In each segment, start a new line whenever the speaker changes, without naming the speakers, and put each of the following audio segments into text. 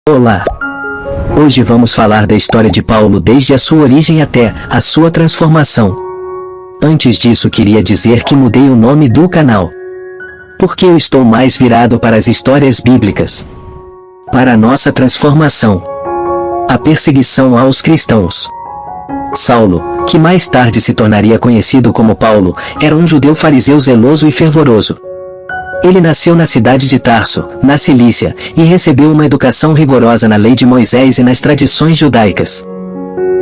Olá! Hoje vamos falar da história de Paulo desde a sua origem até a sua transformação. Antes disso, queria dizer que mudei o nome do canal, porque eu estou mais virado para as histórias bíblicas. Para a nossa transformação. A perseguição aos cristãos. Saulo, que mais tarde se tornaria conhecido como Paulo, era um judeu fariseu zeloso e fervoroso. Ele nasceu na cidade de Tarso, na Cilícia, e recebeu uma educação rigorosa na lei de Moisés e nas tradições judaicas.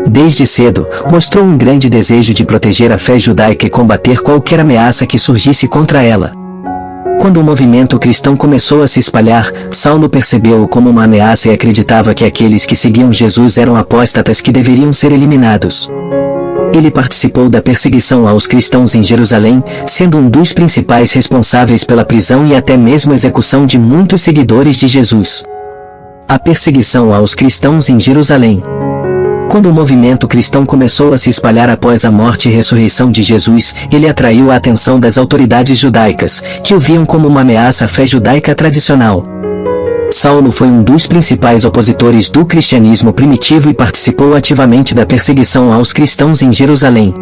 Desde cedo, mostrou um grande desejo de proteger a fé judaica e combater qualquer ameaça que surgisse contra ela. Quando o movimento cristão começou a se espalhar, Saulo percebeu-o como uma ameaça e acreditava que aqueles que seguiam Jesus eram apóstatas que deveriam ser eliminados. Ele participou da perseguição aos cristãos em Jerusalém, sendo um dos principais responsáveis pela prisão e até mesmo execução de muitos seguidores de Jesus. A perseguição aos cristãos em Jerusalém. Quando o movimento cristão começou a se espalhar após a morte e ressurreição de Jesus, ele atraiu a atenção das autoridades judaicas, que o viam como uma ameaça à fé judaica tradicional. Saulo foi um dos principais opositores do cristianismo primitivo e participou ativamente da perseguição aos cristãos em Jerusalém.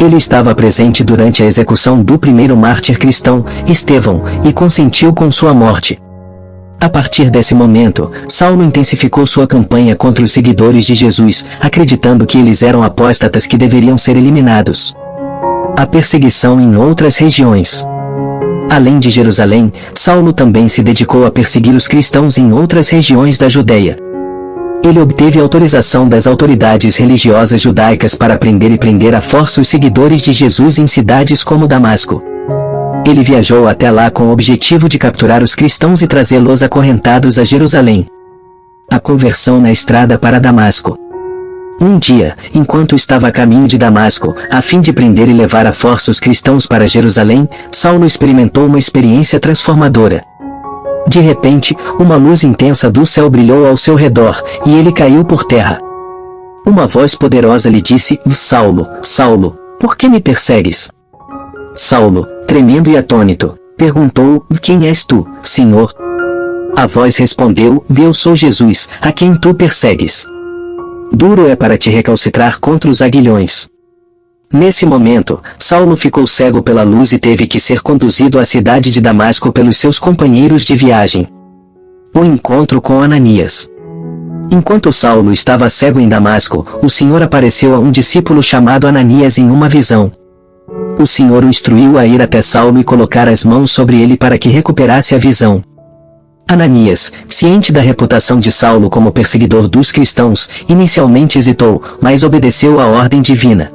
Ele estava presente durante a execução do primeiro mártir cristão, Estevão, e consentiu com sua morte. A partir desse momento, Saulo intensificou sua campanha contra os seguidores de Jesus, acreditando que eles eram apóstatas que deveriam ser eliminados. A perseguição em outras regiões. Além de Jerusalém, Saulo também se dedicou a perseguir os cristãos em outras regiões da Judeia. Ele obteve autorização das autoridades religiosas judaicas para prender e prender à força os seguidores de Jesus em cidades como Damasco. Ele viajou até lá com o objetivo de capturar os cristãos e trazê-los acorrentados a Jerusalém. A conversão na estrada para Damasco. Um dia, enquanto estava a caminho de Damasco, a fim de prender e levar à força os cristãos para Jerusalém, Saulo experimentou uma experiência transformadora. De repente, uma luz intensa do céu brilhou ao seu redor, e ele caiu por terra. Uma voz poderosa lhe disse: Saulo, Saulo, por que me persegues? Saulo, tremendo e atônito, perguntou: Quem és tu, Senhor? A voz respondeu: Eu sou Jesus, a quem tu persegues. Duro é para te recalcitrar contra os aguilhões. Nesse momento, Saulo ficou cego pela luz e teve que ser conduzido à cidade de Damasco pelos seus companheiros de viagem. O encontro com Ananias. Enquanto Saulo estava cego em Damasco, o Senhor apareceu a um discípulo chamado Ananias em uma visão. O Senhor o instruiu a ir até Saulo e colocar as mãos sobre ele para que recuperasse a visão. Ananias, ciente da reputação de Saulo como perseguidor dos cristãos, inicialmente hesitou, mas obedeceu à ordem divina.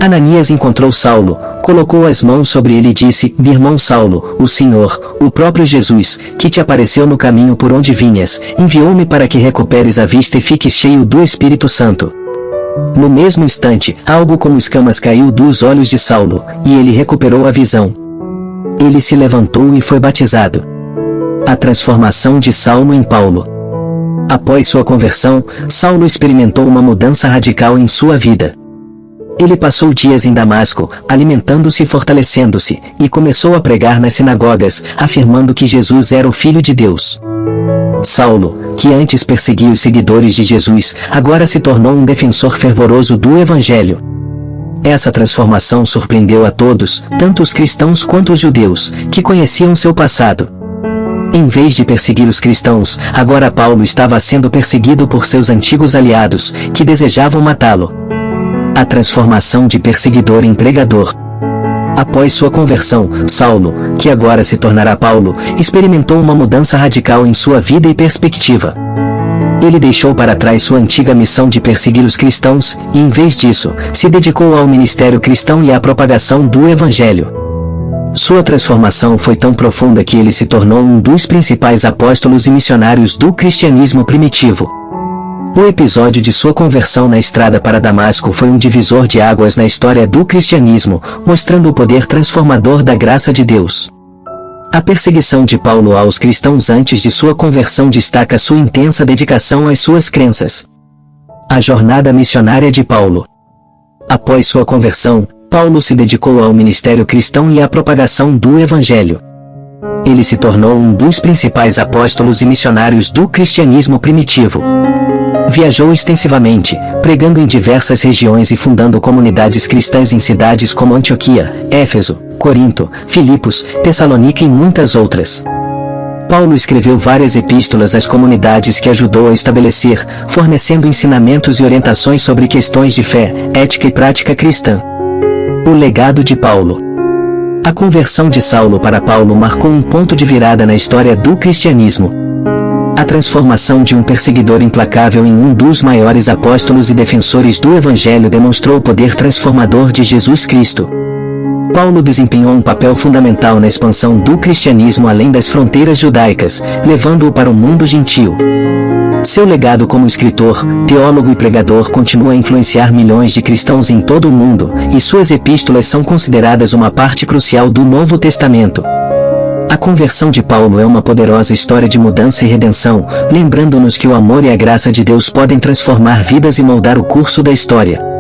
Ananias encontrou Saulo, colocou as mãos sobre ele e disse: Irmão Saulo, o Senhor, o próprio Jesus, que te apareceu no caminho por onde vinhas, enviou-me para que recuperes a vista e fiques cheio do Espírito Santo. No mesmo instante, algo como escamas caiu dos olhos de Saulo, e ele recuperou a visão. Ele se levantou e foi batizado. A transformação de Saulo em Paulo. Após sua conversão, Saulo experimentou uma mudança radical em sua vida. Ele passou dias em Damasco, alimentando-se e fortalecendo-se, e começou a pregar nas sinagogas, afirmando que Jesus era o Filho de Deus. Saulo, que antes perseguia os seguidores de Jesus, agora se tornou um defensor fervoroso do Evangelho. Essa transformação surpreendeu a todos, tanto os cristãos quanto os judeus, que conheciam seu passado. Em vez de perseguir os cristãos, agora Paulo estava sendo perseguido por seus antigos aliados, que desejavam matá-lo. A transformação de perseguidor em pregador. Após sua conversão, Saulo, que agora se tornará Paulo, experimentou uma mudança radical em sua vida e perspectiva. Ele deixou para trás sua antiga missão de perseguir os cristãos, e em vez disso, se dedicou ao ministério cristão e à propagação do Evangelho. Sua transformação foi tão profunda que ele se tornou um dos principais apóstolos e missionários do cristianismo primitivo. O episódio de sua conversão na estrada para Damasco foi um divisor de águas na história do cristianismo, mostrando o poder transformador da graça de Deus. A perseguição de Paulo aos cristãos antes de sua conversão destaca sua intensa dedicação às suas crenças. A jornada missionária de Paulo. Após sua conversão, Paulo se dedicou ao ministério cristão e à propagação do Evangelho. Ele se tornou um dos principais apóstolos e missionários do cristianismo primitivo. Viajou extensivamente, pregando em diversas regiões e fundando comunidades cristãs em cidades como Antioquia, Éfeso, Corinto, Filipos, Tessalônica e muitas outras. Paulo escreveu várias epístolas às comunidades que ajudou a estabelecer, fornecendo ensinamentos e orientações sobre questões de fé, ética e prática cristã. O legado de Paulo. A conversão de Saulo para Paulo marcou um ponto de virada na história do cristianismo. A transformação de um perseguidor implacável em um dos maiores apóstolos e defensores do Evangelho demonstrou o poder transformador de Jesus Cristo. Paulo desempenhou um papel fundamental na expansão do cristianismo além das fronteiras judaicas, levando-o para o mundo gentio. Seu legado como escritor, teólogo e pregador continua a influenciar milhões de cristãos em todo o mundo, e suas epístolas são consideradas uma parte crucial do Novo Testamento. A conversão de Paulo é uma poderosa história de mudança e redenção, lembrando-nos que o amor e a graça de Deus podem transformar vidas e moldar o curso da história.